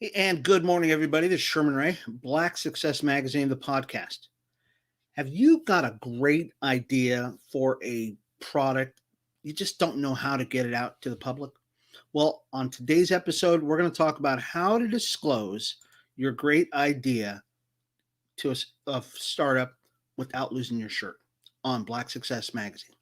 And good morning, everybody. This is Sherman Ray, Black Success Magazine, the podcast. Have you got a great idea for a product? You just don't know how to get it out to the public? Well, on today's episode, we're going to talk about how to disclose your great idea to a startup without losing your shirt on Black Success Magazine.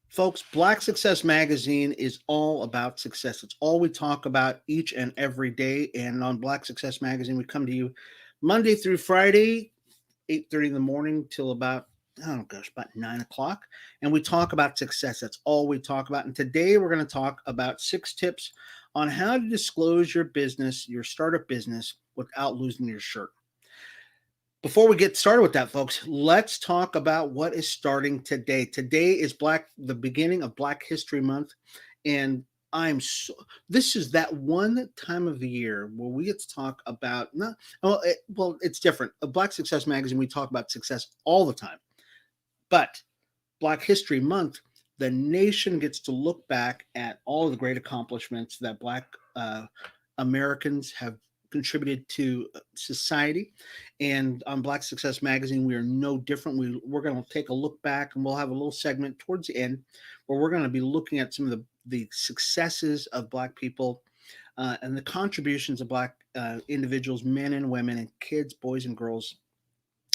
Folks, Black Success Magazine is all about success. It's all we talk about each and every day. And on Black Success Magazine, we come to you Monday through Friday, 8:30 in the morning till about, oh gosh, about 9 o'clock. And we talk about success. That's all we talk about. And today we're going to talk about 6 tips on how to disclose your business, your startup business, without losing your shirt. Before we get started with that, folks, let's talk about what is starting today. Today is the beginning of Black History Month, and this is that one time of the year where we get to talk about not well, it's different. A Black Success Magazine, we talk about success all the time, but Black History Month, the nation gets to look back at all of the great accomplishments that Black Americans have contributed to society. And on Black Success Magazine, we are no different. We're going to take a look back, and we'll have a little segment towards the end where we're going to be looking at some of the successes of Black people and the contributions of Black individuals, men and women, and kids, boys and girls.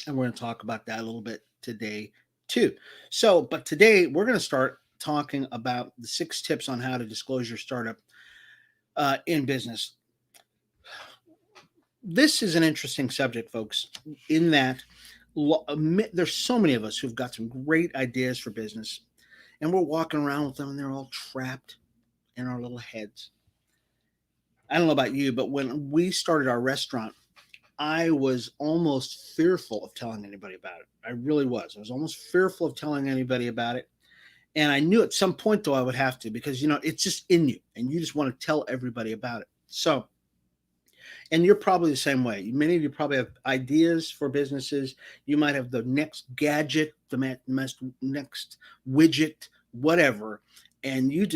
And we're going to talk about that a little bit today, too. But today we're going to start talking about the 6 tips on how to disclose your startup in business. This is an interesting subject, folks, in that there's so many of us who've got some great ideas for business, and we're walking around with them, and they're all trapped in our little heads. I don't know about you, but when we started our restaurant, I was almost fearful of telling anybody about it. I really was. I was almost fearful of telling anybody about it. And I knew at some point, though, I would have to because, it's just in you, and you just want to tell everybody about it. So, and you're probably the same way. Many of you probably have ideas for businesses. You might have the next gadget, the next widget, whatever, and you're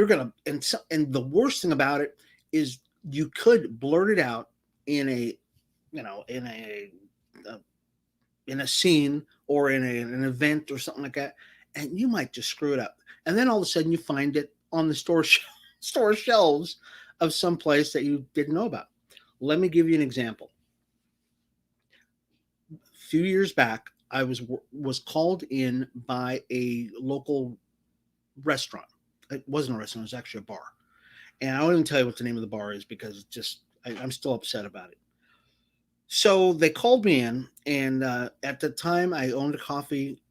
gonna. And the worst thing about it is you could blurt it out in a, in uh, in a scene or in an event or something like that, and you might just screw it up. And then all of a sudden you find it on the store shelves of some place that you didn't know about. Let me give you an example. A few years back, I was called in by a local restaurant. It wasn't a restaurant; it was actually a bar. And I won't even tell you what the name of the bar is because I'm still upset about it. So they called me in, and at the time, I owned a coffee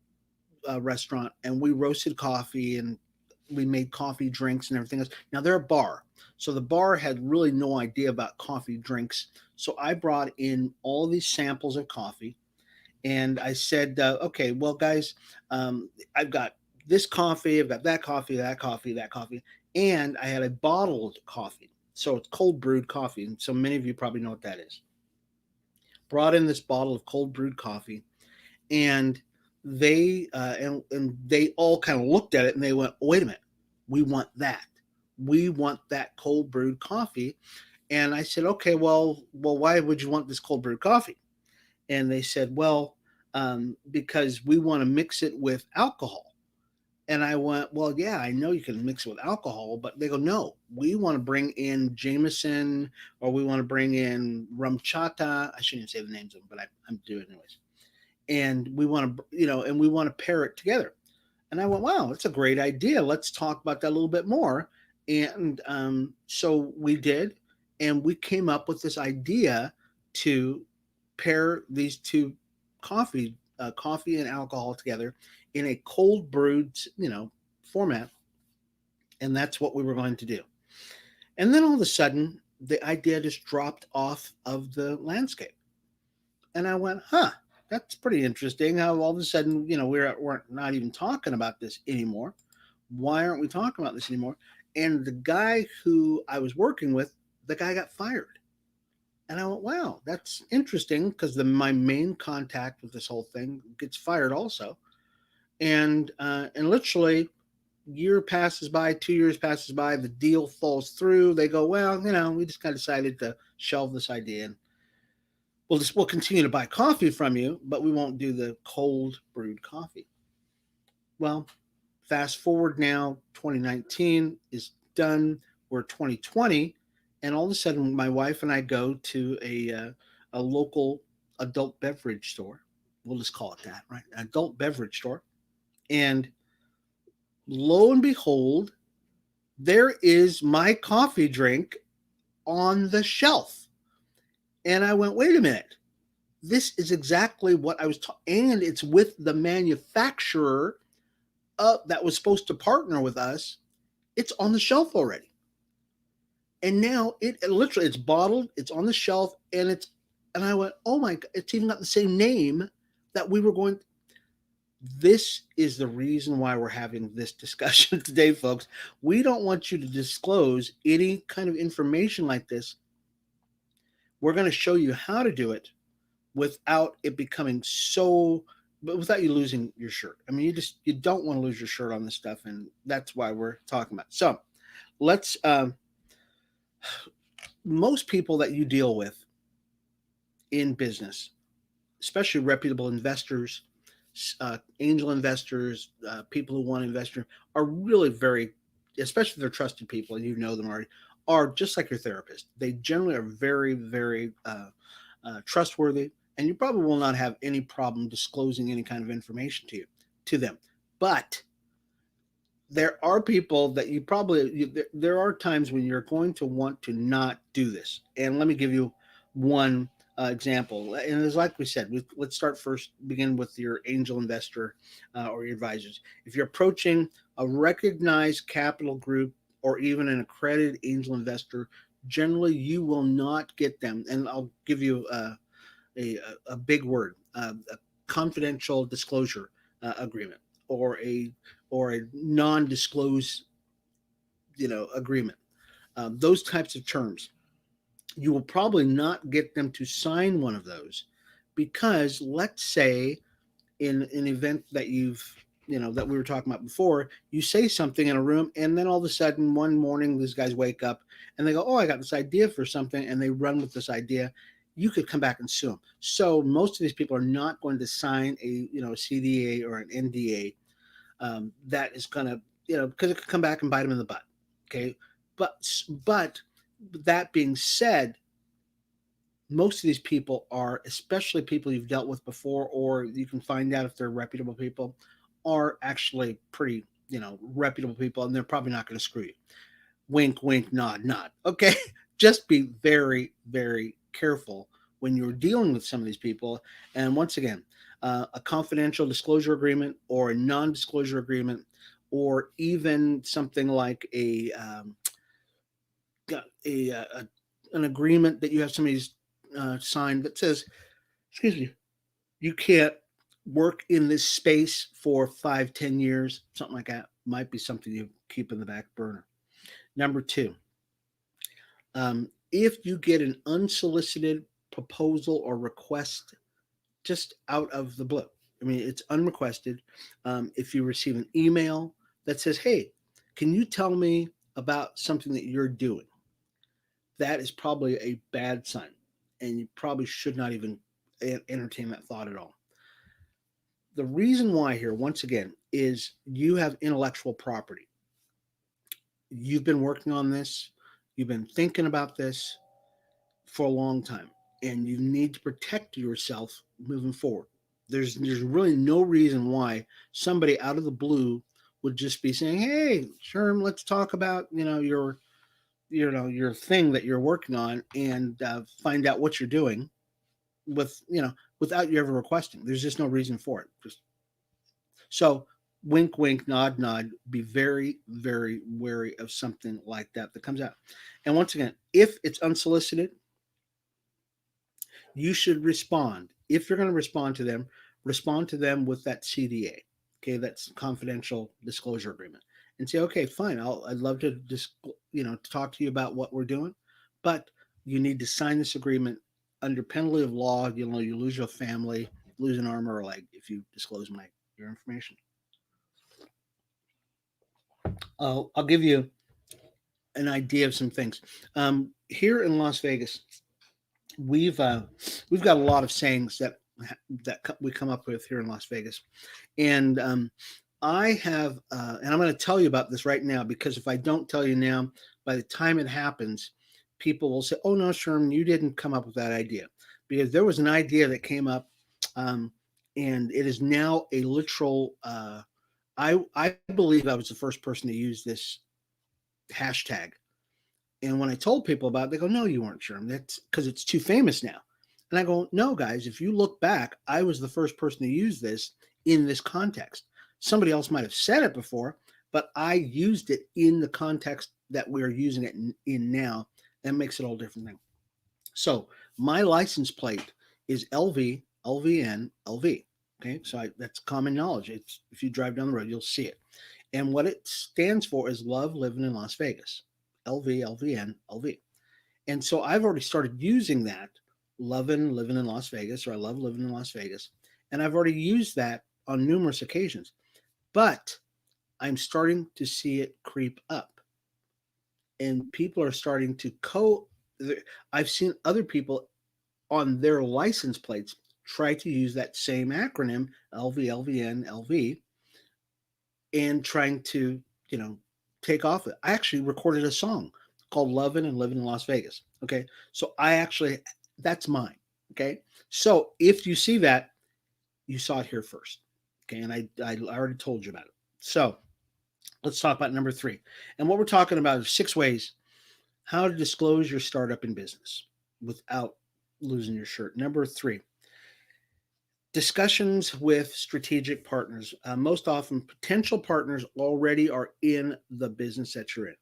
restaurant, and we roasted coffee and we made coffee drinks and everything else. Now they're a bar, so the bar had really no idea about coffee drinks. So I brought in all these samples of coffee, and I said, "Okay, well, guys, I've got this coffee, I've got that coffee, that coffee, that coffee, and I had a bottled coffee. So it's cold brewed coffee, and so many of you probably know what that is. Brought in this bottle of cold brewed coffee, and they all kind of looked at it and they went, "Wait a minute, we want that. We want that cold brewed coffee." And I said, "Okay, well, why would you want this cold brewed coffee?" And they said, "Well, because we want to mix it with alcohol." And I went, "Well, yeah, I know you can mix it with alcohol," but they go, "No, we want to bring in Jameson, or we want to bring in rum chata." I shouldn't say the names of them, but I'm doing it anyways. And we want to, and we want to pair it together. And I went, "Wow, that's a great idea. Let's talk about that a little bit more." And so we did, and we came up with this idea to pair these two coffee and alcohol together in a cold brewed, format, and that's what we were going to do. And then all of a sudden, the idea just dropped off of the landscape, and I went, "Huh, that's pretty interesting. How all of a sudden, we're not even talking about this anymore. Why aren't we talking about this anymore?" And the guy who I was working with, the guy got fired. And I went, "Wow, that's interesting," because my main contact with this whole thing gets fired also. And literally, year passes by, 2 years passes by, the deal falls through. They go, well, we just kind of decided to shelve this idea, and we'll continue to buy coffee from you, but we won't do the cold brewed coffee. Well, fast forward now, 2019 is done. We're 2020, and all of a sudden, my wife and I go to a local adult beverage store. We'll just call it that, right? Adult beverage store, and lo and behold, there is my coffee drink on the shelf. And I went, wait a minute. This is exactly what I was talking, and it's with the manufacturer that was supposed to partner with us. It's on the shelf already. And now it literally, it's bottled, it's on the shelf, and I went, oh my God, it's even got the same name that we were going. This is the reason why we're having this discussion today, folks. We don't want you to disclose any kind of information like this. We're going to show you how to do it without it becoming so, but without you losing your shirt. I mean, you don't want to lose your shirt on this stuff, and that's why we're talking about it. So let's, most people that you deal with in business, especially reputable investors, angel investors, people who want to invest, are really very, especially if they're trusted people and you know them already, are just like your therapist. They generally are very, very trustworthy, and you probably will not have any problem disclosing any kind of information to them. But there are people that there are times when you're going to want to not do this. And let me give you one example. And it's like we said, let's start first, begin with your angel investor or your advisors. If you're approaching a recognized capital group or even an accredited angel investor, generally you will not get them. And I'll give you a big word, a confidential disclosure agreement, or a non-disclose agreement. Those types of terms, you will probably not get them to sign one of those, because let's say in an event that that we were talking about before, you say something in a room, and then all of a sudden one morning these guys wake up and they go, oh, I got this idea for something, and they run with this idea. You could come back and sue them. So most of these people are not going to sign a CDA or an NDA that is going to, because it could come back and bite them in the butt. Okay. But that being said, most of these people are, especially people you've dealt with before, or you can find out if they're reputable people, are actually pretty, reputable people, and they're probably not going to screw you. Wink, wink, nod, nod. Okay. Just be very, very careful when you're dealing with some of these people. And once again, a confidential disclosure agreement or a non-disclosure agreement, or even something like an agreement that you have somebody's signed that says, excuse me, you can't work in this space for 5-10 years, something like that, might be something you keep in the back burner. Number two, if you get an unsolicited proposal or request just out of the blue, I mean, it's unrequested. If you receive an email that says, hey, can you tell me about something that you're doing? That is probably a bad sign, and you probably should not even entertain that thought at all. The reason why here, once again, is you have intellectual property. You've been working on this, you've been thinking about this for a long time, and you need to protect yourself moving forward. There's really no reason why somebody out of the blue would just be saying, hey, Sherm, let's talk about your thing that you're working on, and find out what you're doing without you ever requesting. There's just no reason for it. So wink, wink, nod, nod. Be very, very wary of something like that comes out. And once again, if it's unsolicited, you should respond. If you're going to respond to them with that CDA. Okay, that's confidential disclosure agreement, and say, okay, fine. I'd love to just talk to you about what we're doing, but you need to sign this agreement under penalty of law. You lose your family, lose an arm or a leg if you disclose your information. I'll give you an idea of some things. Here in Las Vegas, we've uh, we've got a lot of sayings we come up with here in Las Vegas, and I have, and I'm going to tell you about this right now because if I don't tell you now, by the time it happens, people will say, "Oh no, Sherman, you didn't come up with that idea," because there was an idea that came up, um, and it is now a literal. I believe I was the first person to use this hashtag. And when I told people about it, they go, "No, you weren't, Sherm. That's because it's too famous now." And I go, "No, guys, if you look back, I was the first person to use this in this context. Somebody else might have said it before, but I used it in the context that we're using it in now. That makes it all different thing." So my license plate is LV, LVN, LV. Okay, so that's common knowledge. It's if you drive down the road, you'll see it. And what it stands for is love living in Las Vegas. LV, LVN, LV. And so I've already started using that, loving living in Las Vegas, or I love living in Las Vegas. And I've already used that on numerous occasions. But I'm starting to see it creep up. And people are starting to I've seen other people on their license plates try to use that same acronym, LV, LVN, LV, and trying to, you know, take off it. I actually recorded a song called Lovin' and Living in Las Vegas. Okay. So that's mine. Okay. So if you see that, you saw it here first. Okay. And I already told you about it. So let's talk about number 3. And what we're talking about is 6 ways how to disclose your startup in business without losing your shirt. Number 3, discussions with strategic partners. Most often, potential partners already are in the business that you're in.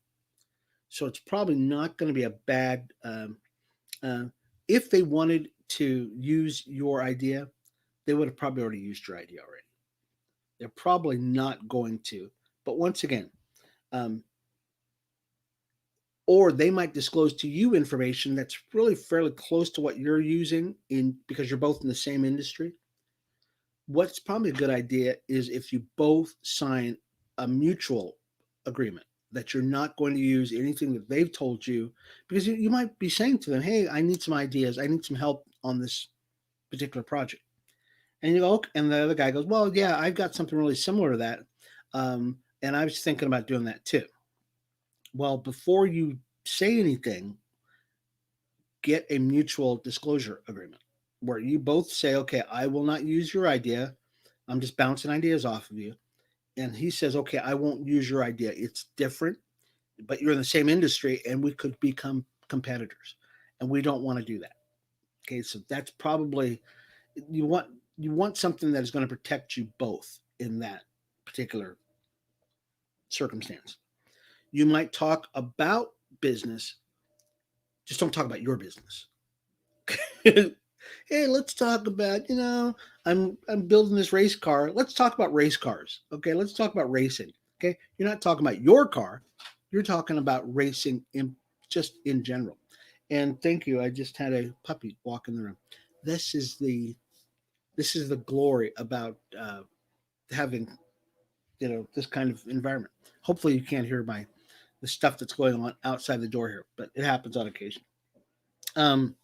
So it's probably not going to be a bad, uh, if they wanted to use your idea, they would have probably already used your idea already. They're probably not going to. But once again, um, or they might disclose to you information that's really fairly close to what you're using in because you're both in the same industry. What's probably a good idea is if you both sign a mutual agreement that you're not going to use anything that they've told you, because you might be saying to them, "Hey, I need some ideas, I need some help on this particular project," and you go, "Okay," and the other guy goes, "Well, yeah, I've got something really similar to that, and I was thinking about doing that too." Well, before you say anything, get a mutual disclosure agreement where you both say, "Okay, I will not use your idea. I'm just bouncing ideas off of you." And he says, "Okay, I won't use your idea. It's different, but you're in the same industry and we could become competitors. And we don't want to do that." Okay, so that's probably you want you want something that is going to protect you both in that particular circumstance. You might talk about business, just don't talk about your business. Hey, let's talk about, I'm building this race car. Let's talk about race cars. Okay, let's talk about racing. Okay, you're not talking about your car. You're talking about racing in just in general. And thank you. I just had a puppy walk in the room. This is the this is the glory about having this kind of environment. Hopefully, you can't hear the stuff that's going on outside the door here, but it happens on occasion. Um,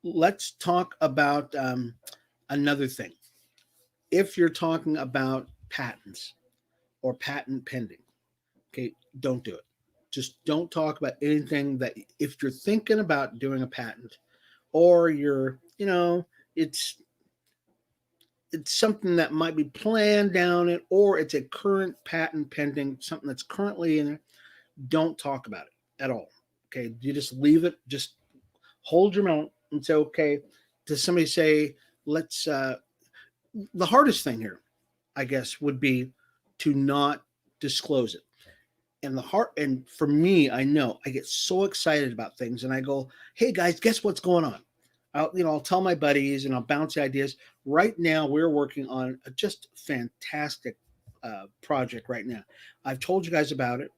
let's talk about another thing. If you're talking about patents or patent pending, okay, don't do it. Just don't talk about anything that if you're thinking about doing a patent or it's it's something that might be planned down it or it's a current patent pending, something that's currently in it, don't talk about it at all. Okay, you just leave it, just hold your mouth and say, okay, does somebody say, let's the hardest thing here, I guess, would be to not disclose it. And the heart, and for me, I know I get so excited about things, and I go, "Hey guys, guess what's going on?" I'll tell my buddies, and I'll bounce ideas. Right now, we're working on a just fantastic project. Right now, I've told you guys about it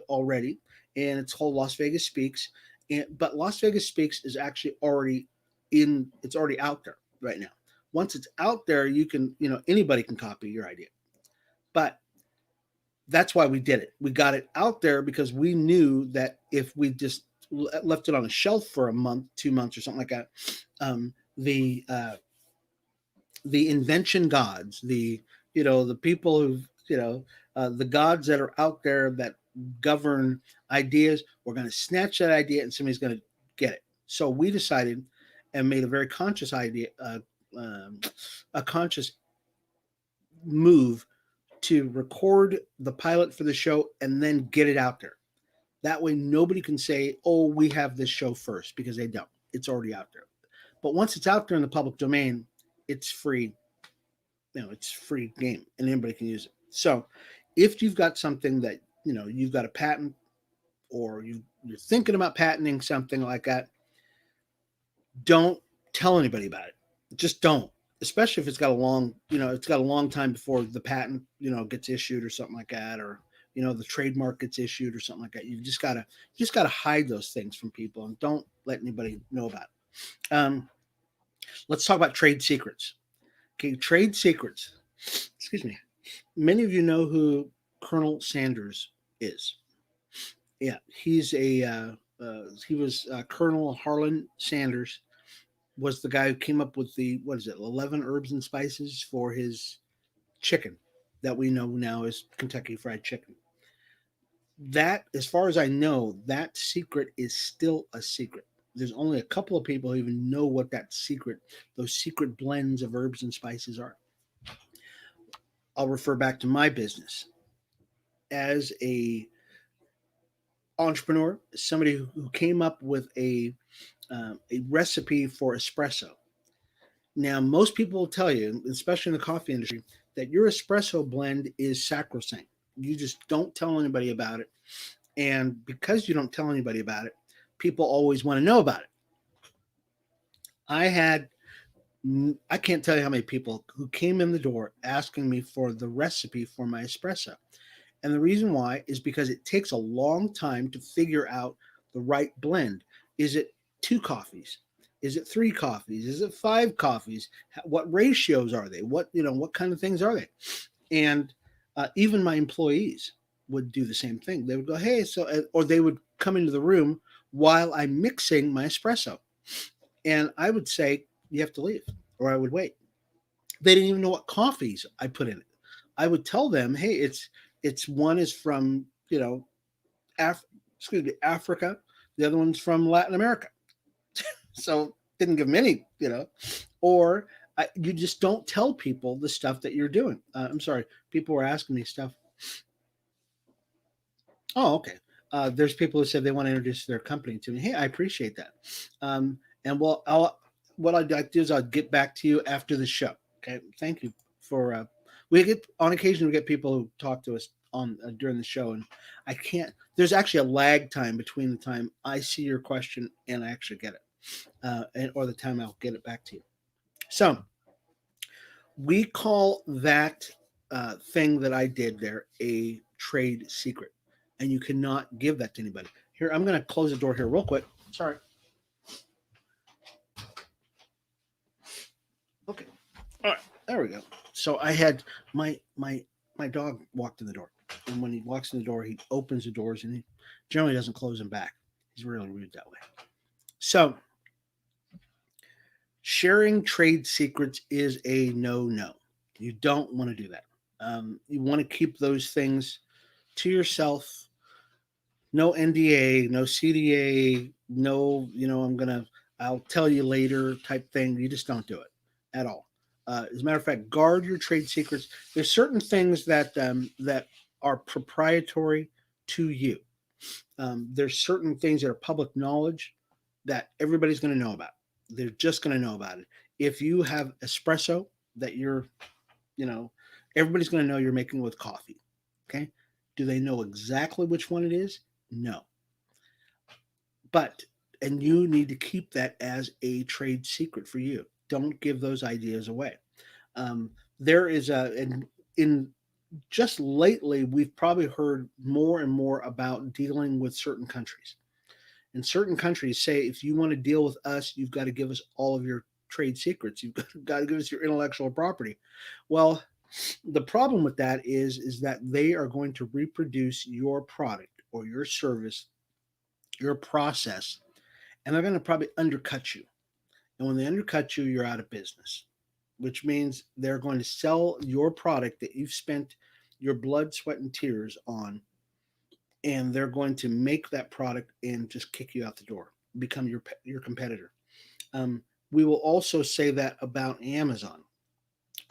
already, and it's called Las Vegas Speaks. But Las Vegas Speaks is actually already it's already out there right now. Once it's out there, you can, anybody can copy your idea. But That's why we did it. We got it out there because we knew that if we just left it on a shelf for a month, 2 months, or something like that, um, the invention gods, the people who, the gods that are out there that govern ideas, we're going to snatch that idea and somebody's going to get it. So we decided and made a very conscious idea, um, a conscious move to record the pilot for the show and then get it out there. That way, nobody can say, "Oh, we have this show first," because they don't. It's already out there. But once it's out there in the public domain, it's free. It's free game, and anybody can use it. So, if you've got something that you've got a patent, or you're thinking about patenting something like that, don't tell anybody about it. Just don't. Especially if it's got a long time before the patent, gets issued or something like that, or the trademark gets issued or something like that. You just gotta hide those things from people and don't let anybody know about it. Let's talk about trade secrets. Okay, trade secrets. Excuse me. Many of you know who Colonel Sanders is. Yeah, he was Colonel Harlan Sanders, was the guy who came up with the, what is it, 11 herbs and spices for his chicken that we know now as Kentucky Fried Chicken. That, as far as I know, that secret is still a secret. There's only a couple of people who even know what those secret blends of herbs and spices are. I'll refer back to my business as a entrepreneur, somebody who came up with a recipe for espresso. Now, most people will tell you, especially in the coffee industry, that your espresso blend is sacrosanct. You just don't tell anybody about it. And because you don't tell anybody about it, people always want to know about it. I had, I can't tell you how many people who came in the door asking me for the recipe for my espresso. And the reason why is because it takes a long time to figure out the right blend. Is it two coffees? Is it three coffees? Is it five coffees? What ratios are they? What kind of things are they? And even my employees would do the same thing. They would go, "Hey," or they would come into the room while I'm mixing my espresso. And I would say, "You have to leave," or I would wait. They didn't even know what coffees I put in it. I would tell them, "Hey, it's one is from, Af- Africa. The other one's from Latin America." So didn't give them any, or you just don't tell people the stuff that you're doing. I'm sorry, people were asking me stuff. Oh, okay. There's people who said they want to introduce their company to me. Hey, I appreciate that. And well, what I'd like to do is I'll get back to you after the show. Okay. Thank you for. We get on occasion we get people who talk to us on during the show, and I can't. There's actually a lag time between the time I see your question and I actually get it, or the time I'll get it back to you. So we call that thing that I did there a trade secret, and you cannot give that to anybody. Here, I'm going to close the door here real quick. Sorry. Okay. All right. There we go. So I had my dog walked in the door, and when he walks in the door, he opens the doors, and he generally doesn't close them back. He's really rude that way. So sharing trade secrets is a no. You don't want to do that. You want to keep those things to yourself. No NDA, no CDA, no, I'll tell you later type thing. You just don't do it at all. As a matter of fact, guard your trade secrets. There's certain things that are proprietary to you. There's certain things that are public knowledge that everybody's going to know about. They're just going to know about it. If you have espresso that you know, everybody's going to know you're making with coffee. Okay. Do they know exactly which one it is? No. But, and you need to keep that as a trade secret for you. Don't give those ideas away. There is in just lately, we've probably heard more and more about dealing with certain countries. And certain countries say, if you want to deal with us, you've got to give us all of your trade secrets. You've got to give us your intellectual property. Well, The problem with that is that they are going to reproduce your product or your service, your process, and they're going to probably undercut you. And when they undercut you, you're out of business, which means they're going to sell your product that you've spent your blood, sweat, and tears on, and they're going to make that product and just kick you out the door, become your competitor. Um, we will also say that about Amazon.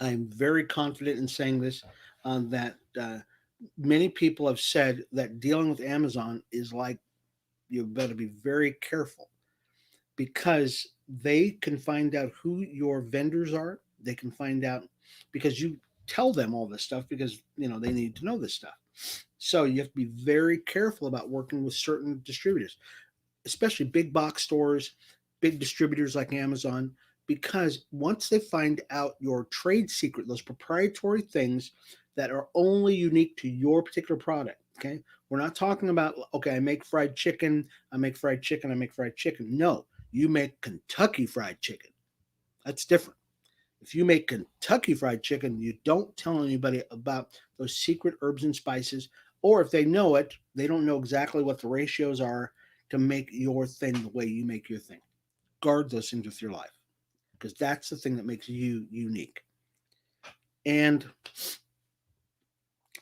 I'm very confident in saying this, that many people have said that dealing with Amazon is like you better be very careful because they can find out who your vendors are. They can find out because you tell them all this stuff because they need to know this stuff. So you have to be very careful about working with certain distributors, especially big box stores, big distributors like Amazon, because once they find out your trade secret, those proprietary things that are only unique to your particular product, okay? We're not talking about, okay, I make fried chicken, I make fried chicken, I make fried chicken. No, you make Kentucky fried chicken. That's different. If you make Kentucky fried chicken, you don't tell anybody about those secret herbs and spices, or if they know it, they don't know exactly what the ratios are to make your thing the way you make your thing. Guard those things with your life because that's the thing that makes you unique. And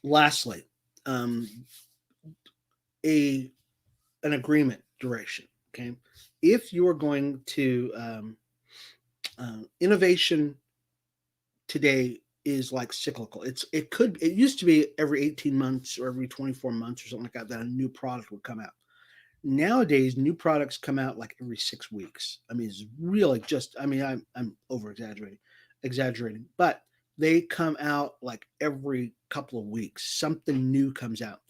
lastly, um, a an agreement duration. Okay, if you're going to innovation today is like cyclical. It used to be every 18 months or every 24 months or something like that that a new product would come out. Nowadays, new products come out like every 6 weeks. I mean, it's really just. I mean, I'm over exaggerating, but they come out like every couple of weeks. Something new comes out.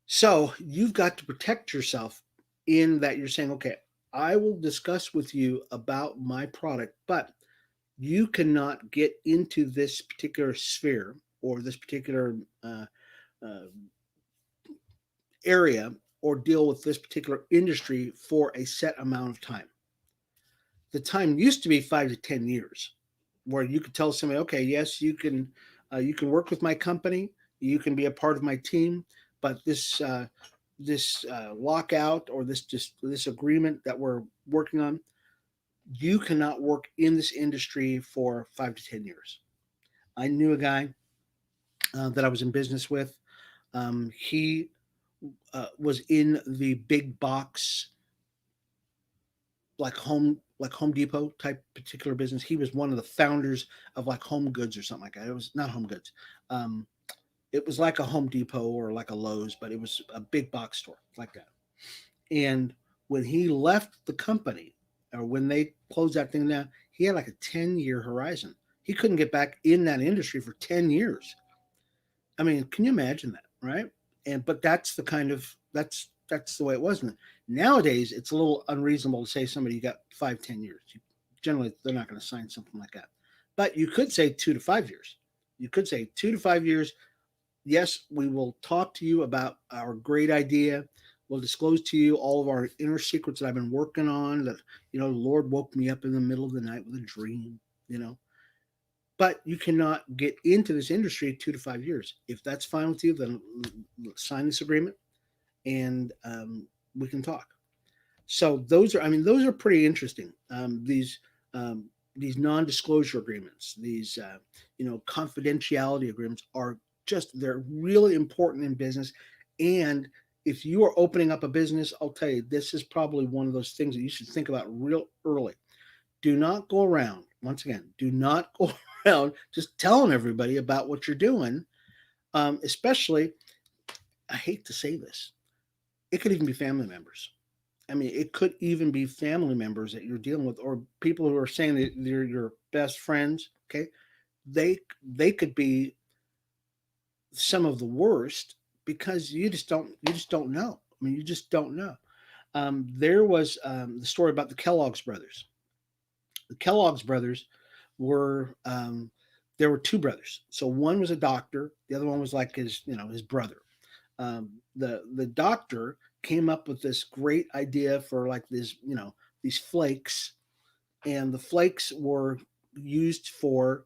So you've got to protect yourself in that you're saying, okay, I will discuss with you about my product, but you cannot get into this particular sphere or this particular uh, area or deal with this particular industry for a set amount of time. The time used to be 5 to 10 years, where you could tell somebody, okay, yes, you can work with my company, you can be a part of my team, but this lockout or this agreement that we're working on, you cannot work in this industry for 5 to 10 years. I knew a guy that I was in business with. He was in the big box, like Home Depot type particular business. He was one of the founders of like Home Goods or something like that. It was not Home Goods. Um, it was like a Home Depot or like a Lowe's, but it was a big box store like that. And when he left the company, or when they closed that thing down, he had like a 10-year horizon. He couldn't get back in that industry for 10 years. I mean, can you imagine that, right? And but that's the kind of that's the way it was. Nowadays, it's a little unreasonable to say somebody got 5, 10 years. Generally, they're not going to sign something like that. But you could say 2 to 5 years. You could say 2 to 5 years. Yes, we will talk to you about our great idea. We'll disclose to you all of our inner secrets that I've been working on. That the Lord woke me up in the middle of the night with a dream. You know, but you cannot get into this industry 2 to 5 years. If that's fine with you, then sign this agreement and we can talk. So those are pretty interesting. These non-disclosure agreements, these confidentiality agreements are they're really important in business. And if you are opening up a business, I'll tell you, this is probably one of those things that you should think about real early. Do not go around, once again, do not go around just telling everybody about what you're doing. Especially, I hate to say this, it could even be family members. I mean, it could even be family members that you're dealing with, or people who are saying that they're your best friends. Okay, they could be some of the worst because you just don't know. I mean, you just don't know. There was the story about the Kellogg's brothers. The Kellogg's brothers were there were two brothers. So one was a doctor, the other one was like his brother. The doctor came up with this great idea for like this these flakes, and the flakes were used for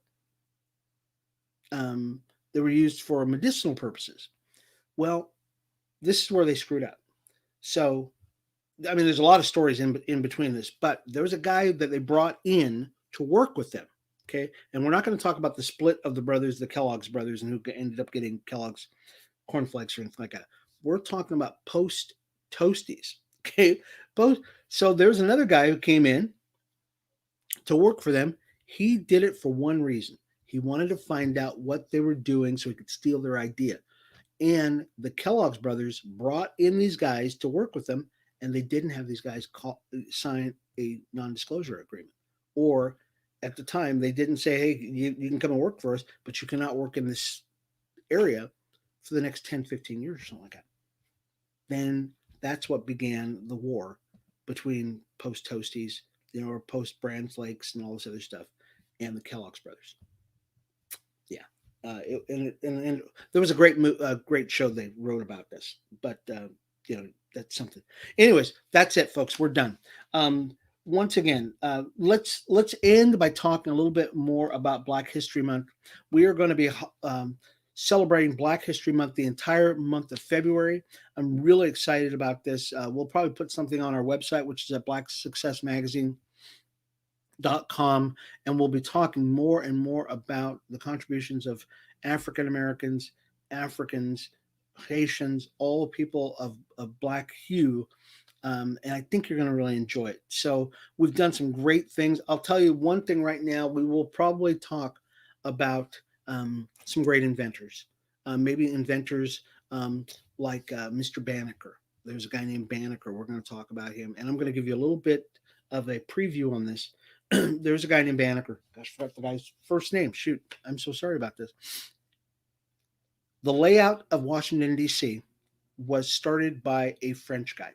They were used for medicinal purposes. Well, this is where they screwed up. So, I mean, there's a lot of stories in between this, but there was a guy that they brought in to work with them. Okay, and we're not going to talk about the split of the brothers, the Kellogg's brothers, and who ended up getting Kellogg's cornflakes or anything like that. We're talking about post toasties. Okay, both. So there's another guy who came in to work for them. He did it for one reason. He wanted to find out what they were doing so he could steal their idea. And the Kellogg's brothers brought in these guys to work with them, and they didn't have these guys sign a non-disclosure agreement. Or at the time, they didn't say, hey, you can come and work for us, but you cannot work in this area for the next 10, 15 years or something like that. Then that's what began the war between post Toasties, or post Bran Flakes and all this other stuff, and the Kellogg's brothers. Yeah. And there was a great show they wrote about this, but that's something. Anyways, that's it, folks. We're done. Once again, let's end by talking a little bit more about Black History Month. We are going to be celebrating Black History Month the entire month of February. I'm really excited about this. We'll probably put something on our website, which is at blacksuccessmagazine.com, and we'll be talking more and more about the contributions of African Americans, Haitians, all people of Black hue. And I think you're going to really enjoy it. So we've done some great things. I'll tell you one thing right now. We will probably talk about some great inventors, maybe inventors like Mr. Banneker. There's a guy named Banneker. We're going to talk about him, and I'm going to give you a little bit of a preview on this. There's a guy named Banneker. Gosh, I forgot the guy's first name. Shoot, I'm so sorry about this. The layout of Washington, D.C. was started by a French guy.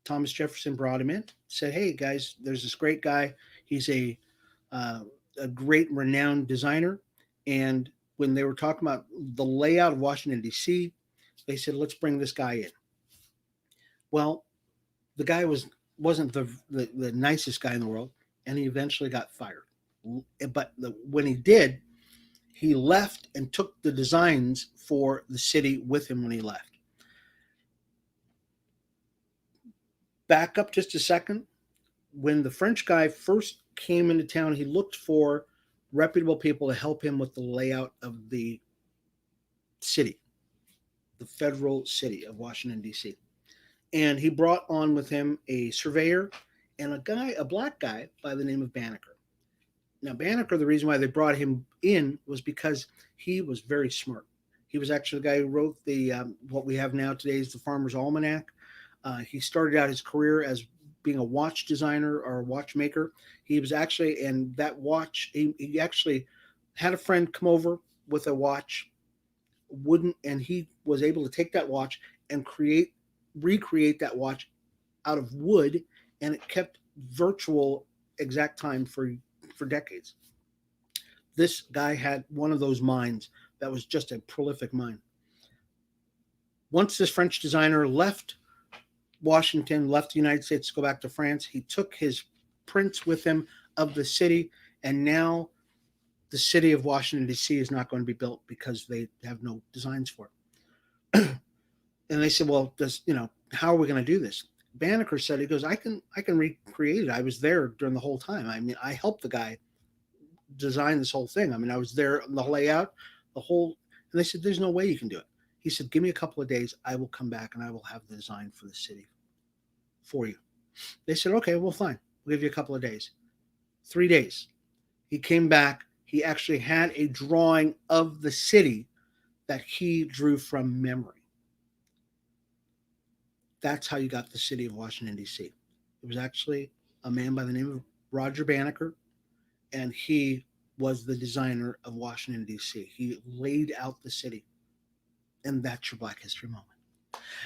Thomas Jefferson brought him in, said, hey, guys, there's this great guy. He's a great renowned designer. And when they were talking about the layout of Washington, D.C., they said, let's bring this guy in. Well, the guy wasn't the nicest guy in the world, and he eventually got fired. But when he did, he left and took the designs for the city with him when he left. Back up just a second. When the French guy first came into town, he looked for reputable people to help him with the layout of the city, the federal city of Washington, D.C. And he brought on with him a surveyor and a black guy by the name of Banneker. Now, Banneker, the reason why they brought him in was because he was very smart. He was actually the guy who wrote the what we have now today is the Farmer's Almanac. He started out his career as being a watch designer or a watchmaker. He was actually, and that watch, he actually had a friend come over with a watch, and he was able to take that watch and recreate that watch out of wood, and it kept virtual exact time for decades. This guy had one of those minds that was just a prolific mind. Once this French designer left Washington, left the United States to go back to France, he took his prints with him of the city, and now the city of Washington, D.C. is not going to be built because they have no designs for it. And they said, well, how are we going to do this? Banneker said, he goes, I can recreate it. I was there during the whole time. I mean, I helped the guy design this whole thing. I mean, I was there on the layout, and they said, there's no way you can do it. He said, give me a couple of days. I will come back and I will have the design for the city for you. They said, okay, well, fine. We'll give you a couple of days. 3 days. He came back. He actually had a drawing of the city that he drew from memory. That's how you got the city of Washington, D.C. It was actually a man by the name of Roger Banneker, and he was the designer of Washington, D.C. He laid out the city, and that's your Black History Moment.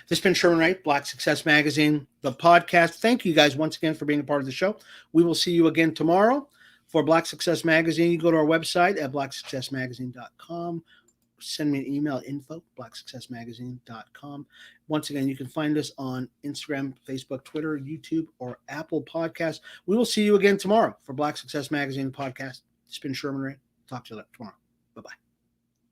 This has been Sherman Wright, Black Success Magazine, the podcast. Thank you guys once again for being a part of the show. We will see you again tomorrow for Black Success Magazine. You go to our website at blacksuccessmagazine.com. Send me an email, info@blacksuccessmagazine.com. Once again, you can find us on Instagram, Facebook, Twitter, YouTube, or Apple Podcasts. We will see you again tomorrow for Black Success Magazine podcast. It's been Sherman Wright. Talk to you tomorrow. Bye-bye.